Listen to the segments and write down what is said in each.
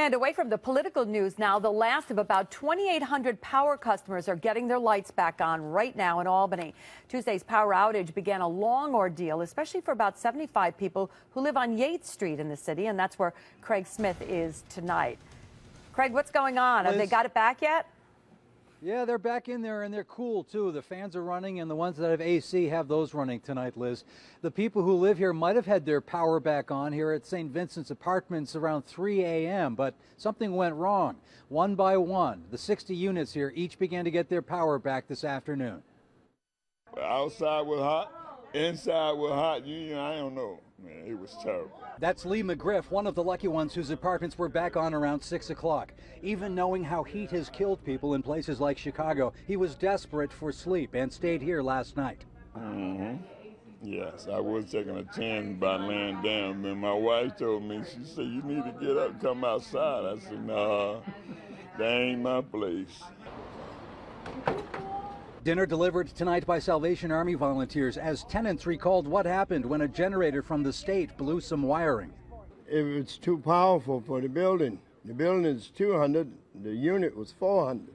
And away from the political news now, the last of about 2,800 power customers are getting their lights back on right now in Albany. Tuesday's power outage began a long ordeal, especially for about 75 people who live on Yates Street in the city, and that's where Craig Smith is tonight. Craig, what's going on? Have they got it back yet? Yeah, they're back in there, and they're cool, too. The fans are running, and the ones that have AC have those running tonight, Liz. The people who live here might have had their power back on here at St. Vincent's Apartments around 3 a.m., but something went wrong. One by one, the 60 units here each began to get their power back this afternoon. Outside was hot, inside was hot. I don't know. Man, it was terrible. That's Lee McGriff, one of the lucky ones whose apartments were back on around 6 o'clock. Even knowing how heat has killed people in places like Chicago, he was desperate for sleep and stayed here last night. Yes, I was taking a chance by laying down. And my wife told me, she said, you need to get up and come outside. I said, no, that ain't my place. Dinner delivered tonight by Salvation Army volunteers as tenants recalled what happened when a generator from the state blew some wiring. It's too powerful for the building. The building is 200, the unit was 400.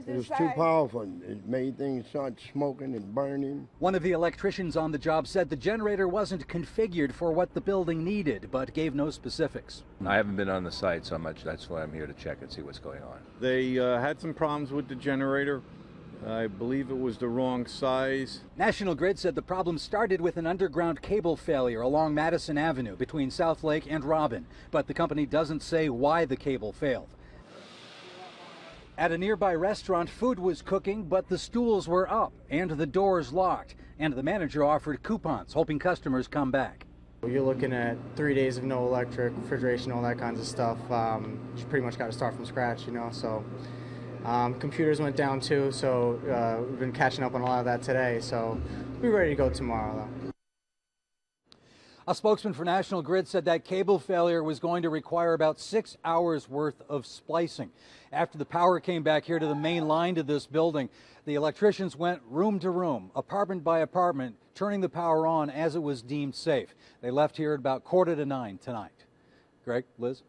It was too powerful. It made things start smoking and burning. One of the electricians on the job said the generator wasn't configured for what the building needed, but gave no specifics. I haven't been on the site so much. That's why I'm here to check and see what's going on. They had some problems with the generator. I believe it was the wrong size. National Grid said the problem started with an underground cable failure along Madison Avenue between South Lake and Robin, but the company doesn't say why the cable failed. At a nearby restaurant, food was cooking, but the stools were up and the doors locked, and the manager offered coupons, hoping customers come back. You're looking at 3 days of no electric, refrigeration, all that kinds of stuff. You pretty much got to start from scratch, so. Computers went down too, so we've been catching up on a lot of that today, so we're ready to go tomorrow though. A spokesman for National Grid said that cable failure was going to require about 6 hours worth of splicing. After the power came back here to the main line to this building, the electricians went room to room, apartment by apartment, turning the power on as it was deemed safe. They left here at about 8:45 tonight. Greg, Liz?